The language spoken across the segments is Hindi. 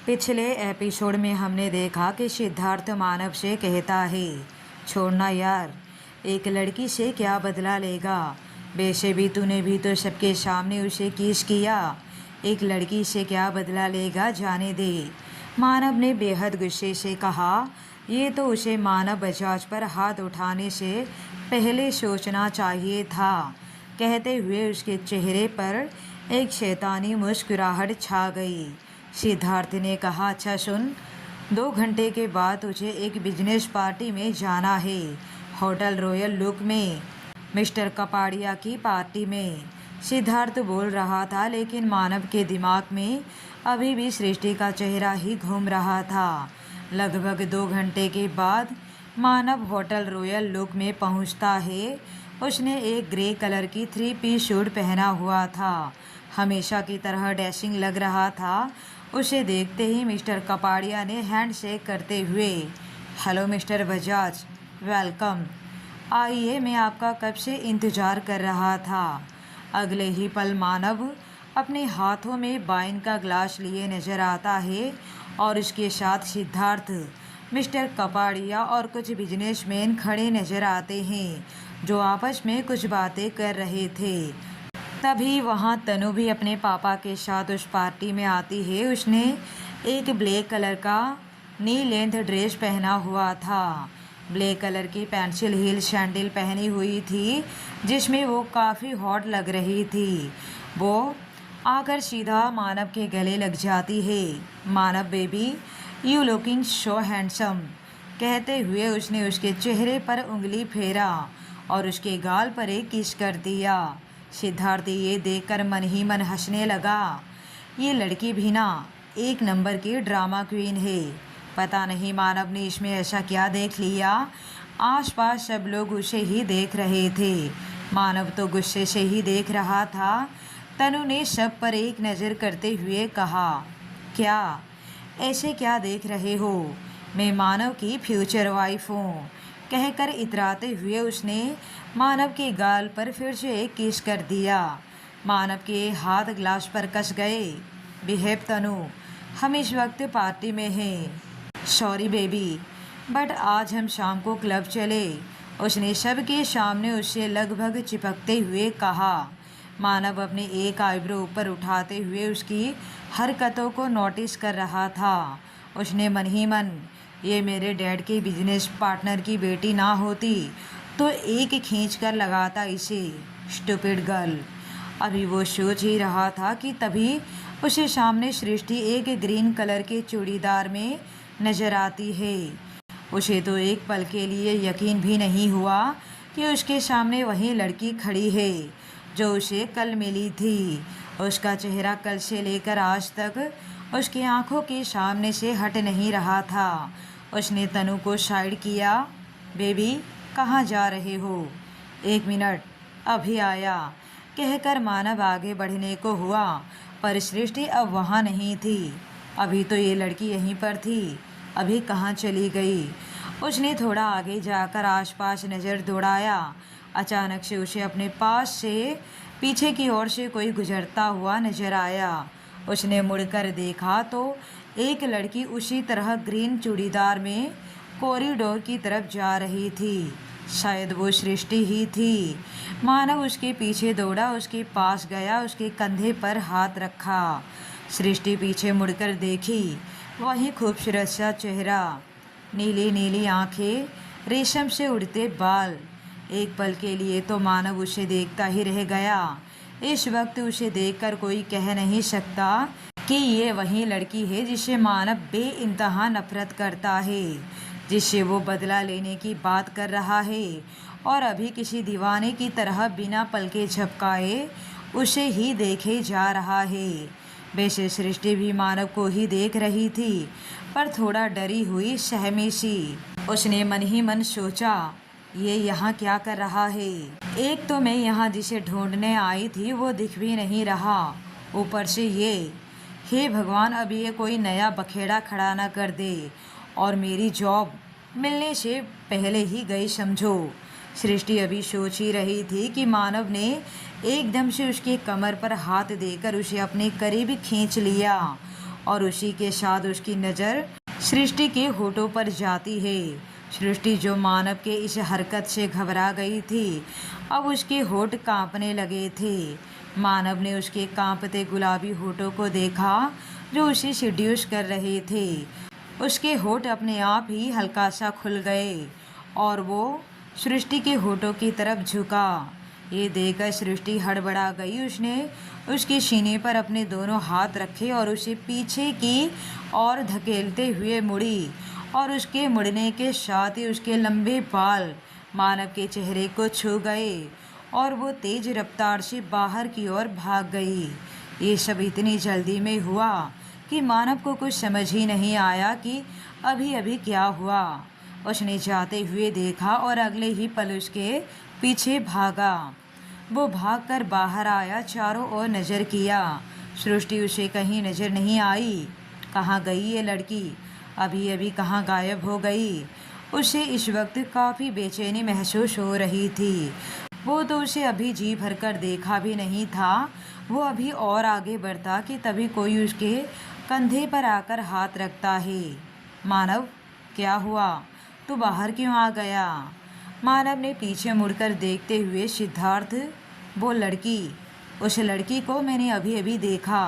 पिछले एपिसोड में हमने देखा कि सिद्धार्थ मानव से कहता है, छोड़ना यार, एक लड़की से क्या बदला लेगा। वैसे भी तूने भी तो सबके सामने उसे किस किया, एक लड़की से क्या बदला लेगा, जाने दे। मानव ने बेहद गुस्से से कहा। ये तो उसे मानव बजाज पर हाथ उठाने से पहले सोचना चाहिए था। कहते हुए उसके चेहरे पर एक शैतानी मुस्कुराहट छा गई। सिद्धार्थ ने कहा, अच्छा सुन, 2 घंटे के बाद तुझे एक बिजनेस पार्टी में जाना है, होटल रॉयल लुक में, मिस्टर कपाड़िया की पार्टी में। सिद्धार्थ बोल रहा था, लेकिन मानव के दिमाग में अभी भी सृष्टि का चेहरा ही घूम रहा था। लगभग 2 घंटे के बाद मानव होटल रॉयल लुक में पहुंचता है। उसने एक ग्रे कलर की 3 पीस सूट पहना हुआ था, हमेशा की तरह डैशिंग लग रहा था। उसे देखते ही मिस्टर कपाड़िया ने हैंडशेक करते हुए, हेलो मिस्टर बजाज, वेलकम, आइए, मैं आपका कब से इंतज़ार कर रहा था। अगले ही पल मानव अपने हाथों में वाइन का ग्लास लिए नजर आता है और उसके साथ सिद्धार्थ, मिस्टर कपाड़िया और कुछ बिजनेसमैन खड़े नजर आते हैं जो आपस में कुछ बातें कर रहे थे। तभी वहाँ तनु भी अपने पापा के साथ उस पार्टी में आती है। उसने एक ब्लैक कलर का नी लेंथ ड्रेस पहना हुआ था, ब्लैक कलर की पेंसिल हील सैंडल पहनी हुई थी जिसमें वो काफ़ी हॉट लग रही थी। वो आकर सीधा मानव के गले लग जाती है। Manav baby, you looking so handsome, कहते हुए उसने उसके चेहरे पर उंगली फेरा और उसके गाल पर एक किस कर दिया। सिद्धार्थ ये देखकर मन ही मन हंसने लगा। ये लड़की भी ना एक नंबर की ड्रामा क्वीन है। पता नहीं मानव ने इसमें ऐसा क्या देख लिया। आसपास सब लोग उसे ही देख रहे थे, मानव तो गुस्से से ही देख रहा था। तनु ने सब पर एक नज़र करते हुए कहा, क्या ऐसे क्या देख रहे हो, मैं मानव की फ्यूचर वाइफ हूँ, कहकर इतराते हुए उसने मानव के गाल पर फिर से एक किस कर दिया। मानव के हाथ ग्लास पर कस गए। बिहेव तनु, हम इस वक्त पार्टी में हैं। सॉरी बेबी, बट आज हम शाम को क्लब चले, उसने सबके सामने उससे लगभग चिपकते हुए कहा। मानव अपने एक आईब्रो ऊपर उठाते हुए उसकी हरकतों को नोटिस कर रहा था। उसने मन ही मन, ये मेरे डैड के बिजनेस पार्टनर की बेटी ना होती तो एक खींच कर लगाता इसे, स्टूपिड गर्ल। अभी वो सोच ही रहा था कि तभी उसे सामने सृष्टि एक ग्रीन कलर के चूड़ीदार में नजर आती है। उसे तो एक पल के लिए यकीन भी नहीं हुआ कि उसके सामने वही लड़की खड़ी है जो उसे कल मिली थी। उसका चेहरा कल से लेकर आज तक उसकी आंखों के सामने से हट नहीं रहा था। उसने तनु को साइड किया। बेबी, कहाँ जा रहे हो? 1 मिनट, अभी आया, कहकर मानव आगे बढ़ने को हुआ, पर सृष्टि अब वहाँ नहीं थी। अभी तो ये लड़की यहीं पर थी, अभी कहाँ चली गई? उसने थोड़ा आगे जाकर आसपास नज़र दौड़ाया। अचानक से उसे अपने पास से पीछे की ओर से कोई गुजरता हुआ नजर आया। उसने मुड़कर देखा तो एक लड़की उसी तरह ग्रीन चूड़ीदार में कॉरिडोर की तरफ जा रही थी। शायद वो सृष्टि ही थी। मानव उसके पीछे दौड़ा, उसके पास गया, उसके कंधे पर हाथ रखा। सृष्टि पीछे मुड़कर देखी, वही खूबसूरत सा चेहरा, नीली नीली आंखें, रेशम से उड़ते बाल। एक पल के लिए तो मानव उसे देखता ही रह गया। इस वक्त उसे देखकर कोई कह नहीं सकता कि ये वही लड़की है जिसे मानव बेइंतहा नफरत करता है, जिससे वो बदला लेने की बात कर रहा है और अभी किसी दीवाने की तरह बिना पलके झपकाए उसे ही देखे जा रहा है। वैसे सृष्टि भी मानव को ही देख रही थी, पर थोड़ा डरी हुई, सहमी सी। उसने मन ही मन सोचा, ये यहाँ क्या कर रहा है? एक तो मैं यहाँ जिसे ढूंढने आई थी वो दिख भी नहीं रहा, ऊपर से ये, हे भगवान, अभी ये कोई नया बखेड़ा खड़ा ना कर दे और मेरी जॉब मिलने से पहले ही गई समझो। सृष्टि अभी सोच ही रही थी कि मानव ने एकदम से उसकी कमर पर हाथ देकर उसे अपने करीब खींच लिया और उसी के साथ उसकी नज़र सृष्टि के होठों पर जाती है। सृष्टि जो मानव के इस हरकत से घबरा गई थी, अब उसके होठ कांपने लगे थे। मानव ने उसके कांपते गुलाबी होठों को देखा जो उसे सीड्यूस कर रहे थे। उसके होठ अपने आप ही हल्का सा खुल गए और वो सृष्टि के होठों की तरफ झुका। ये देखकर सृष्टि हड़बड़ा गई। उसने उसके सीने पर अपने दोनों हाथ रखे और उसे पीछे की ओर धकेलते हुए मुड़ी, और उसके मुड़ने के साथ ही उसके लंबे बाल मानव के चेहरे को छू गए और वो तेज रफ्तार से बाहर की ओर भाग गई। ये सब इतनी जल्दी में हुआ कि मानव को कुछ समझ ही नहीं आया कि अभी अभी क्या हुआ। उसने जाते हुए देखा और अगले ही पल उसके पीछे भागा। वो भागकर बाहर आया, चारों ओर नज़र किया। सृष्टि उसे कहीं नज़र नहीं आई। कहाँ गई ये लड़की? अभी अभी कहाँ गायब हो गई? उसे इस वक्त काफ़ी बेचैनी महसूस हो रही थी। वो तो उसे अभी जी भरकर देखा भी नहीं था। वो अभी और आगे बढ़ता कि तभी कोई उसके कंधे पर आकर हाथ रखता है। मानव, क्या हुआ? तू बाहर क्यों आ गया? मानव ने पीछे मुड़कर देखते हुए सिद्धार्थ, वो लड़की, उस लड़की को मैंने अभी अभी देखा।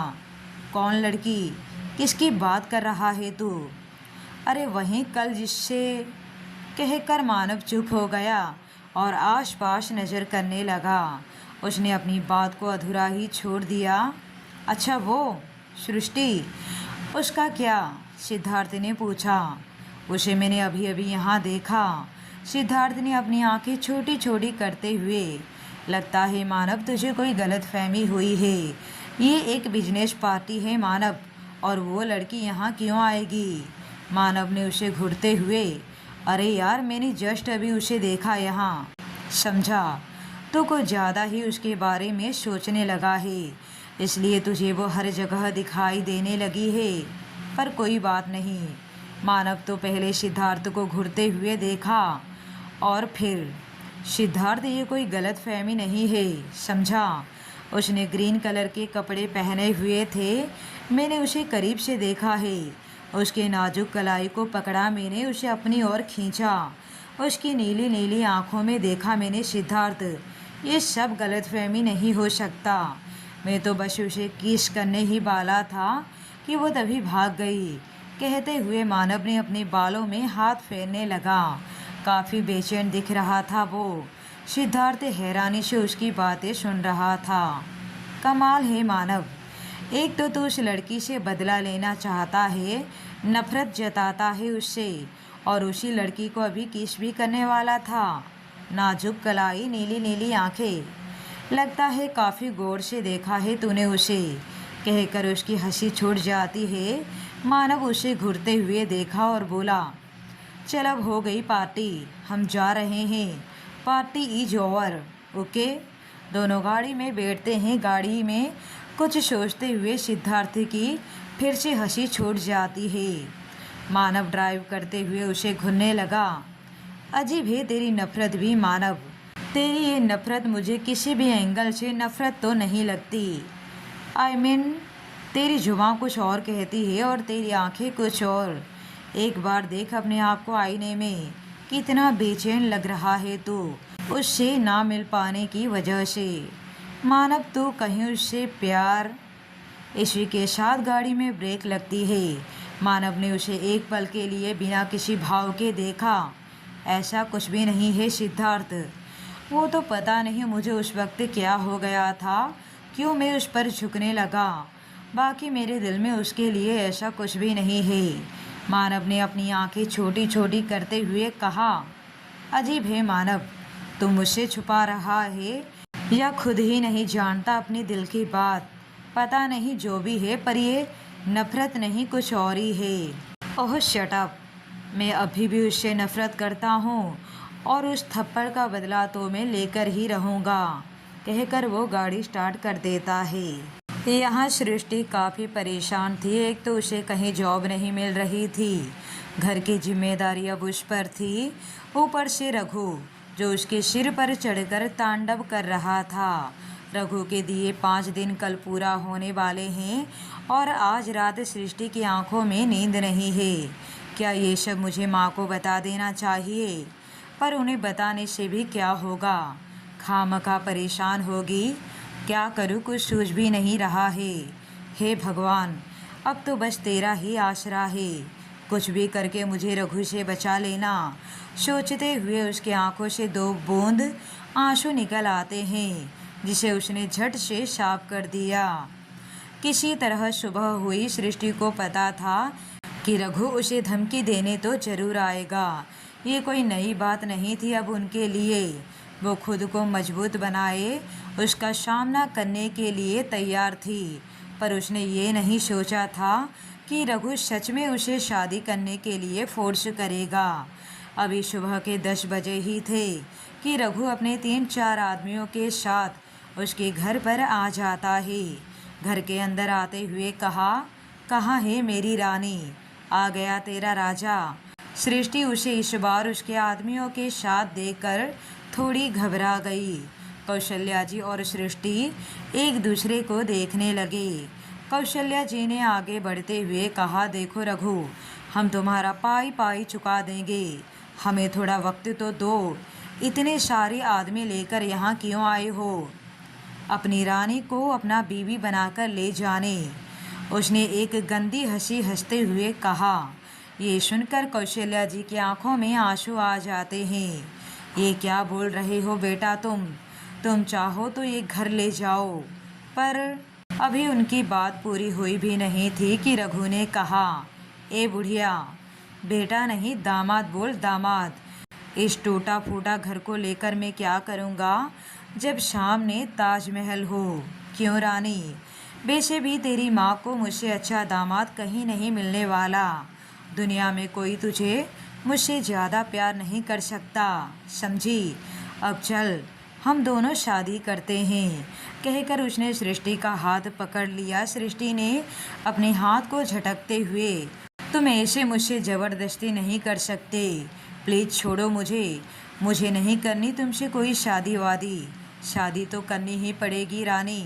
कौन लड़की? किसकी बात कर रहा है तू? अरे वहीं कल जिससे। कहकर मानव चुप हो गया और आसपास नज़र करने लगा। उसने अपनी बात को अधूरा ही छोड़ दिया। अच्छा, वो सृष्टि, उसका क्या? सिद्धार्थ ने पूछा। उसे मैंने अभी अभी यहाँ देखा। सिद्धार्थ ने अपनी आंखें छोटी छोटी करते हुए। लगता है मानव, तुझे कोई गलतफहमी हुई है। ये एक बिजनेस पार्टी है मानव, और वो लड़की यहाँ क्यों आएगी? मानव ने उसे घूरते हुए। अरे यार, मैंने जस्ट अभी उसे देखा यहाँ। समझा, तो कुछ ज़्यादा ही उसके बारे में सोचने लगा है, इसलिए तुझे वो हर जगह दिखाई देने लगी है। पर कोई बात नहीं। मानव तो पहले सिद्धार्थ को घूरते हुए देखा और फिर, सिद्धार्थ, ये कोई गलतफहमी नहीं है, समझा। उसने ग्रीन कलर के कपड़े पहने हुए थे। मैंने उसे करीब से देखा है। उसके नाजुक कलाई को पकड़ा मैंने, उसे अपनी ओर खींचा। उसकी नीली नीली आंखों में देखा मैंने। सिद्धार्थ, ये सब गलतफहमी नहीं हो सकता। मैं तो बस उसे किस करने ही वाला था कि वो तभी भाग गई। कहते हुए मानव ने अपने बालों में हाथ फेरने लगा। काफ़ी बेचैन दिख रहा था वो। सिद्धार्थ हैरानी से उसकी बातें सुन रहा था। कमाल है मानव, एक तो तू उस लड़की से बदला लेना चाहता है, नफरत जताता है उससे, और उसी लड़की को अभी किस भी करने वाला था। नाजुक कलाई, नीली नीली आंखें, लगता है काफ़ी गौर से देखा है तूने उसे। कहकर उसकी हंसी छूट जाती है। मानव उसे घूरते हुए देखा और बोला, चल अब हो गई पार्टी, हम जा रहे हैं। Party is over, okay. दोनों गाड़ी में बैठते हैं। गाड़ी में कुछ सोचते हुए सिद्धार्थ की फिर से हंसी छूट जाती है। मानव ड्राइव करते हुए उसे घूरने लगा। अजीब है तेरी नफ़रत भी मानव। तेरी ये नफ़रत मुझे किसी भी एंगल से नफ़रत तो नहीं लगती। आई मीन, तेरी जुबान कुछ और कहती है और तेरी आंखें कुछ और। एक बार देख अपने आप को आईने में, कितना बेचैन लग रहा है तू उससे ना मिल पाने की वजह से। मानव, तू कहीं उससे प्यार। इसी के साथ गाड़ी में ब्रेक लगती है। मानव ने उसे एक पल के लिए बिना किसी भाव के देखा। ऐसा कुछ भी नहीं है सिद्धार्थ। वो तो पता नहीं मुझे उस वक्त क्या हो गया था, क्यों मैं उस पर झुकने लगा। बाकी मेरे दिल में उसके लिए ऐसा कुछ भी नहीं है। मानव ने अपनी आंखें छोटी छोटी करते हुए कहा। अजीब है मानव, तू मुझसे छुपा रहा है या खुद ही नहीं जानता अपने दिल की बात। पता नहीं, जो भी है, पर ये नफ़रत नहीं, कुछ और ही है। ओह शट अप, मैं अभी भी उससे नफ़रत करता हूँ और उस थप्पड़ का बदला तो मैं लेकर ही रहूँगा। कहकर वो गाड़ी स्टार्ट कर देता है। यहाँ सृष्टि काफ़ी परेशान थी। एक तो उसे कहीं जॉब नहीं मिल रही थी, घर की जिम्मेदारी अब उस पर थी, ऊपर से रघु जो उसके सिर पर चढ़कर तांडव कर रहा था। रघु के दिए 5 दिन कल पूरा होने वाले हैं और आज रात सृष्टि की आंखों में नींद नहीं है। क्या ये सब मुझे माँ को बता देना चाहिए? पर उन्हें बताने से भी क्या होगा? खामखा परेशान होगी। क्या करूँ, कुछ सूझ भी नहीं रहा है। हे भगवान, अब तो बस तेरा ही आसरा है। कुछ भी करके मुझे रघु से बचा लेना। सोचते हुए उसकी आंखों से 2 बूंद आंसू निकल आते हैं, जिसे उसने झट से साफ कर दिया। किसी तरह सुबह हुई। सृष्टि को पता था कि रघु उसे धमकी देने तो जरूर आएगा। ये कोई नई बात नहीं थी अब उनके लिए। वो खुद को मजबूत बनाए उसका सामना करने के लिए तैयार थी। पर उसने ये नहीं सोचा था कि रघु सच में उसे शादी करने के लिए फोर्स करेगा। अभी सुबह के 10 बजे ही थे कि रघु अपने 3-4 आदमियों के साथ उसके घर पर आ जाता है। घर के अंदर आते हुए कहा, कहाँ है मेरी रानी? आ गया तेरा राजा। सृष्टि उसे इस बार उसके आदमियों के साथ देखकर थोड़ी घबरा गई। कौशल्या जी और सृष्टि एक दूसरे को देखने लगे। कौशल्या जी ने आगे बढ़ते हुए कहा, देखो रघु, हम तुम्हारा पाई पाई चुका देंगे। हमें थोड़ा वक्त तो दो। इतने सारे आदमी लेकर यहाँ क्यों आए हो? अपनी रानी को अपना बीवी बनाकर ले जाने। उसने एक गंदी हंसी हंसते हुए कहा। ये सुनकर कौशल्या जी की आंखों में आंसू आ जाते हैं। ये क्या बोल रहे हो बेटा तुम चाहो तो ये घर ले जाओ। पर अभी उनकी बात पूरी हुई भी नहीं थी कि रघु ने कहा, ए बुढ़िया, बेटा नहीं दामाद बोल, दामाद। इस टूटा फूटा घर को लेकर मैं क्या करूँगा जब सामने ताजमहल हो? क्यों रानी, वैसे भी तेरी माँ को मुझसे अच्छा दामाद कहीं नहीं मिलने वाला। दुनिया में कोई तुझे मुझसे ज़्यादा प्यार नहीं कर सकता, समझी? अब चल, हम दोनों शादी करते हैं। कहकर उसने सृष्टि का हाथ पकड़ लिया। सृष्टि ने अपने हाथ को झटकते हुए, तुम ऐसे मुझसे ज़बरदस्ती नहीं कर सकते। प्लीज़ छोड़ो मुझे नहीं करनी तुमसे कोई शादी वादी। शादी तो करनी ही पड़ेगी रानी।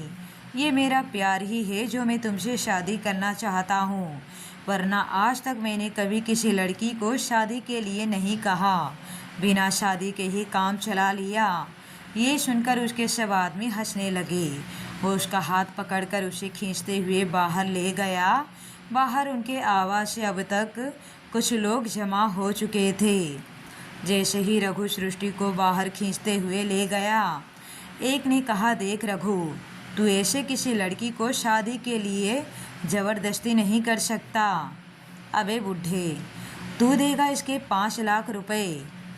ये मेरा प्यार ही है जो मैं तुमसे शादी करना चाहता हूँ, वरना आज तक मैंने कभी किसी लड़की को शादी के लिए नहीं कहा। बिना शादी के ही काम चला लिया। ये सुनकर उसके सब आदमी हंसने लगे। वो उसका हाथ पकड़कर उसे खींचते हुए बाहर ले गया। बाहर उनके आवाज़ से अब तक कुछ लोग जमा हो चुके थे। जैसे ही रघु सृष्टि को बाहर खींचते हुए ले गया, एक ने कहा, देख रघु, तू ऐसे किसी लड़की को शादी के लिए ज़बरदस्ती नहीं कर सकता। अबे बुढ़े, तू देगा इसके 5 लाख रुपए?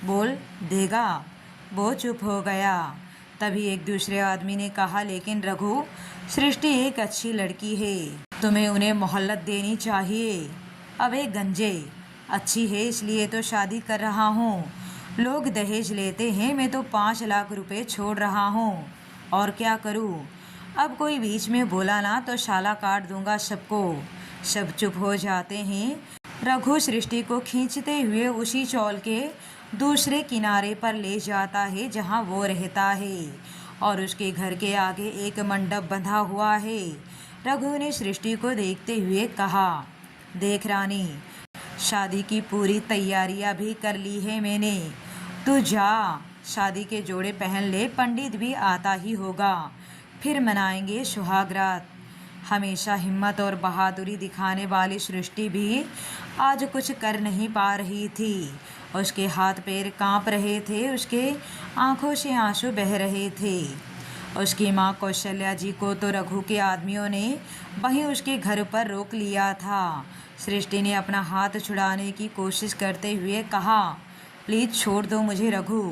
बोल, देगा? वो चुप हो गया। तभी एक दूसरे आदमी ने कहा, लेकिन रघु, सृष्टि एक अच्छी लड़की है, तुम्हें उन्हें मोहल्लत देनी चाहिए। अबे गंजे, अच्छी है इसलिए तो शादी कर रहा हूँ। लोग दहेज लेते हैं, मैं तो 5 लाख रुपए छोड़ रहा हूँ। और क्या करूँ? अब कोई बीच में बोला ना तो शाला काट दूंगा सबको। सब चुप हो जाते हैं। रघु सृष्टि को खींचते हुए उसी चौल के दूसरे किनारे पर ले जाता है जहाँ वो रहता है, और उसके घर के आगे एक मंडप बंधा हुआ है। रघु ने सृष्टि को देखते हुए कहा, देख रानी, शादी की पूरी तैयारियां भी कर ली है मैंने। तू जा, शादी के जोड़े पहन ले, पंडित भी आता ही होगा, फिर मनाएंगे सुहागरात। हमेशा हिम्मत और बहादुरी दिखाने वाली सृष्टि भी आज कुछ कर नहीं पा रही थी। उसके हाथ पैर कांप रहे थे, उसके आंखों से आंसू बह रहे थे। उसकी माँ कौशल्या जी को तो रघु के आदमियों ने वहीं उसके घर पर रोक लिया था। सृष्टि ने अपना हाथ छुड़ाने की कोशिश करते हुए कहा, प्लीज़ छोड़ दो मुझे रघु।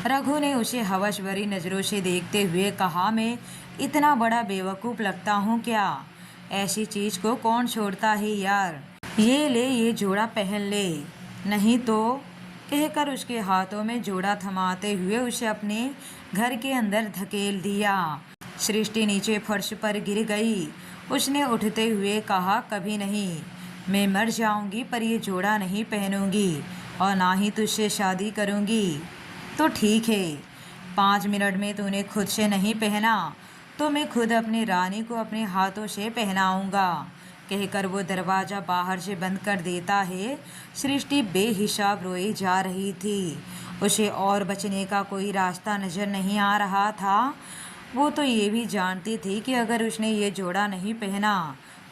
रघु ने उसे हवस भरी नज़रों से देखते हुए कहा, मैं इतना बड़ा बेवकूफ़ लगता हूँ क्या? ऐसी चीज़ को कौन छोड़ता है यार। ये ले, ये जोड़ा पहन ले, नहीं तो। कहकर उसके हाथों में जोड़ा थमाते हुए उसे अपने घर के अंदर धकेल दिया। सृष्टि नीचे फर्श पर गिर गई। उसने उठते हुए कहा, कभी नहीं, मैं मर जाऊंगी पर ये जोड़ा नहीं पहनूंगी और ना ही तुझसे शादी करूंगी। तो ठीक है, 5 मिनट में तूने खुद से नहीं पहना तो मैं खुद अपनी रानी को अपने हाथों से पहनाऊंगा। कहकर वो दरवाज़ा बाहर से बंद कर देता है। सृष्टि बेहिसाब रोई जा रही थी। उसे और बचने का कोई रास्ता नज़र नहीं आ रहा था। वो तो ये भी जानती थी कि अगर उसने ये जोड़ा नहीं पहना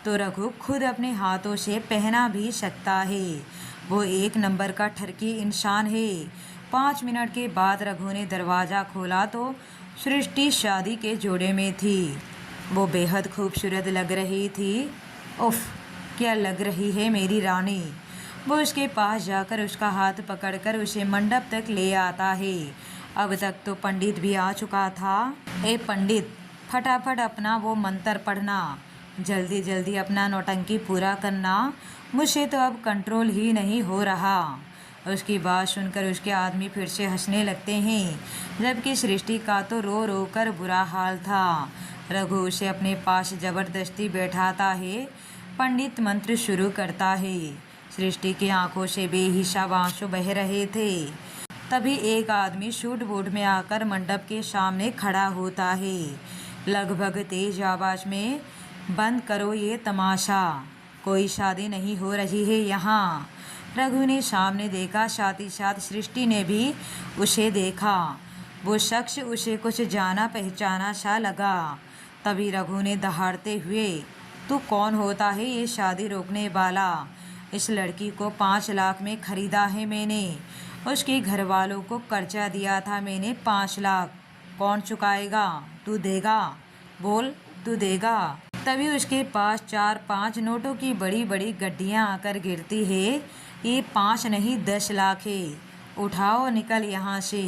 तो रघु खुद अपने हाथों से पहना भी सकता है। वो एक नंबर का ठरकी इंसान है। 5 मिनट के बाद रघु ने दरवाज़ा खोला तो सृष्टि शादी के जोड़े में थी। वो बेहद खूबसूरत लग रही थी। उफ, क्या लग रही है मेरी रानी। वो उसके पास जाकर उसका हाथ पकड़कर उसे मंडप तक ले आता है। अब तक तो पंडित भी आ चुका था। ए पंडित, फटाफट अपना वो मंत्र पढ़ना, जल्दी जल्दी अपना नौटंकी पूरा करना, मुझे तो अब कंट्रोल ही नहीं हो रहा। उसकी बात सुनकर उसके आदमी फिर से हंसने लगते हैं, जबकि सृष्टि का तो रो रो कर बुरा हाल था। रघु उसे अपने पास जबरदस्ती बैठाता है। पंडित मंत्र शुरू करता है। सृष्टि की आंखों से बेहिसाब आंसू बह रहे थे। तभी एक आदमी सूट बूट में आकर मंडप के सामने खड़ा होता है, लगभग तेज आवाज में, बंद करो ये तमाशा, कोई शादी नहीं हो रही है यहाँ। रघु ने सामने देखा, साथ ही साथ सृष्टि ने भी उसे देखा। वो शख्स उसे कुछ जाना पहचाना सा लगा। तभी रघु ने दहाड़ते हुए, तू कौन होता है ये शादी रोकने वाला? इस लड़की को 5 लाख में खरीदा है मैंने। उसके घर वालों को कर्जा दिया था मैंने 5 लाख। कौन चुकाएगा? तू देगा? बोल, तू देगा? तभी उसके पास 4-5 नोटों की बड़ी बड़ी गड्डियाँ आकर गिरती है। ये 5 नहीं 10 लाख है। उठाओ, निकल यहाँ से।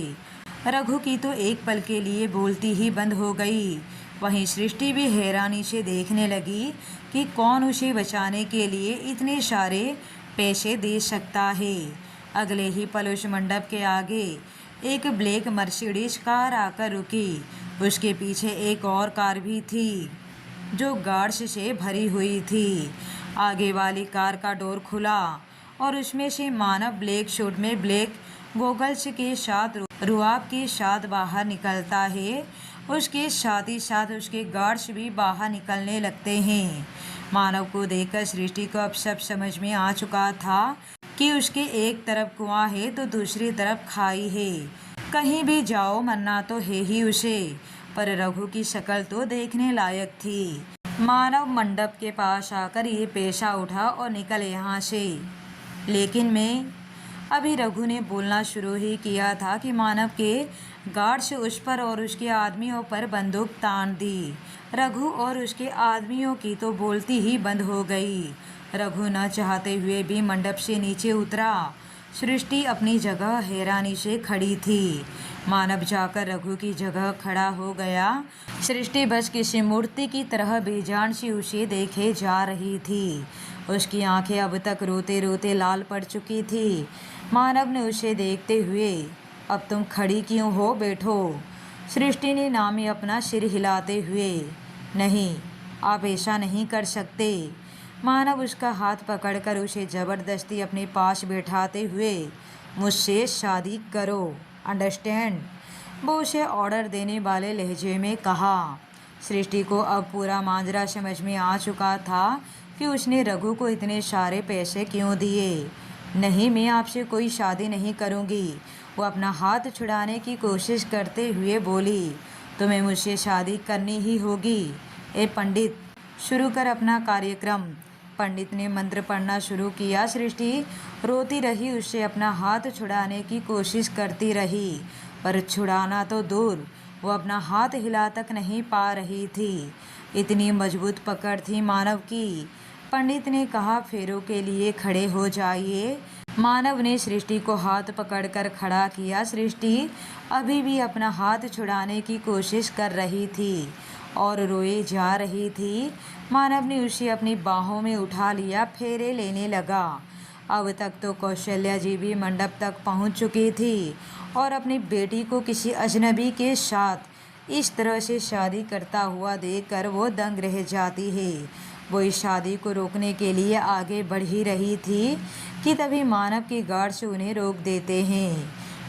रघु की तो एक पल के लिए बोलती ही बंद हो गई। वहीं सृष्टि भी हैरानी से देखने लगी कि कौन उसे बचाने के लिए इतने सारे पैसे दे सकता है। अगले ही पल उस मंडप के आगे एक ब्लैक मर्सिडीज कार आकर रुकी। उसके पीछे एक और कार भी थी जो गार्ड्स से भरी हुई थी। आगे वाली कार का डोर खुला और उसमें से मानव ब्लैक सूट में ब्लैक गोगल्स के साथ रुआब के साथ बाहर निकलता है। उसके साथ ही साथ उसके गार्ड्स भी बाहर निकलने लगते हैं। मानव को देखकर सृष्टि को अब सब समझ में आ चुका था कि उसके एक तरफ कुआं है तो दूसरी तरफ खाई है। कहीं भी जाओ मरना तो है ही उसे। पर रघु की शक्ल तो देखने लायक थी। मानव मंडप के पास आकर ये पेशा उठा और निकल यहाँ से। लेकिन मैं, अभी रघु ने बोलना शुरू ही किया था कि मानव के गार्ड्स उस पर और उसके आदमियों पर बंदूक तान दी। रघु और उसके आदमियों की तो बोलती ही बंद हो गई। रघु न चाहते हुए भी मंडप से नीचे उतरा। सृष्टि अपनी जगह हैरानी से खड़ी थी। मानव जाकर रघु की जगह खड़ा हो गया। सृष्टि बस किसी मूर्ति की तरह बेजान सी उसे देखे जा रही थी। उसकी आंखें अब तक रोते रोते लाल पड़ चुकी थी। मानव ने उसे देखते हुए, अब तुम खड़ी क्यों हो, बैठो। सृष्टि ने नामी अपना सिर हिलाते हुए, नहीं, आप ऐसा नहीं कर सकते। मानव उसका हाथ पकड़कर उसे ज़बरदस्ती अपने पास बैठाते हुए, मुझसे शादी करो, अंडरस्टैंड, वो उसे ऑर्डर देने वाले लहजे में कहा। सृष्टि को अब पूरा मांजरा समझ में आ चुका था कि उसने रघु को इतने सारे पैसे क्यों दिए। नहीं, मैं आपसे कोई शादी नहीं करूँगी। वो अपना हाथ छुड़ाने की कोशिश करते हुए बोली, तुम्हें मुझसे शादी करनी ही होगी। ए पंडित, शुरू कर अपना कार्यक्रम। पंडित ने मंत्र पढ़ना शुरू किया। सृष्टि रोती रही, उससे अपना हाथ छुड़ाने की कोशिश करती रही, पर छुड़ाना तो दूर, वो अपना हाथ हिला तक नहीं पा रही थी। इतनी मजबूत पकड़ थी मानव की। पंडित ने कहा, फेरों के लिए खड़े हो जाइए। मानव ने सृष्टि को हाथ पकड़कर खड़ा किया। सृष्टि अभी भी अपना हाथ छुड़ाने की कोशिश कर रही थी और रोए जा रही थी। मानव ने उसे अपनी बाहों में उठा लिया, फेरे लेने लगा। अब तक तो कौशल्या जी भी मंडप तक पहुंच चुकी थी और अपनी बेटी को किसी अजनबी के साथ इस तरह से शादी करता हुआ देखकर वो दंग रह जाती है। वो इस शादी को रोकने के लिए आगे बढ़ ही रही थी कि तभी मानव के गार्ड्स उन्हें रोक देते हैं।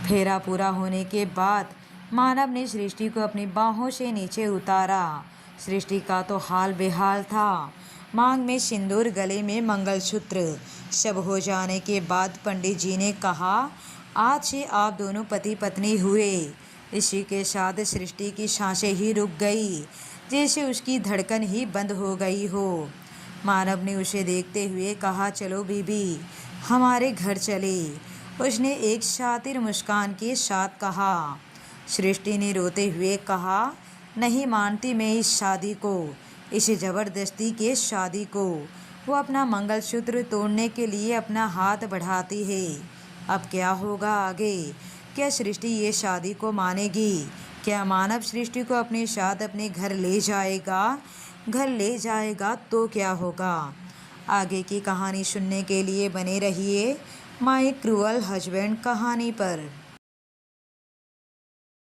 फेरा पूरा होने के बाद मानव ने सृष्टि को अपनी बाहों से नीचे उतारा। सृष्टि का तो हाल बेहाल था। मांग में सिंदूर, गले में मंगलसूत्र। सब हो जाने के बाद पंडित जी ने कहा, आज से आप दोनों पति पत्नी हुए। इसी के साथ सृष्टि की सांसें ही रुक गई, जैसे उसकी धड़कन ही बंद हो गई हो। मानव ने उसे देखते हुए कहा, चलो बीबी, हमारे घर चले। उसने एक शातिर मुस्कान के साथ कहा। सृष्टि ने रोते हुए कहा, नहीं मानती मैं इस शादी को, इस ज़बरदस्ती के शादी को। वो अपना मंगलसूत्र तोड़ने के लिए अपना हाथ बढ़ाती है। अब क्या होगा आगे? क्या सृष्टि ये शादी को मानेगी? क्या मानव सृष्टि को अपने साथ अपने घर ले जाएगा? घर ले जाएगा तो क्या होगा? आगे की कहानी सुनने के लिए बने रहिए माय क्रूअल हस्बैंड कहानी पर।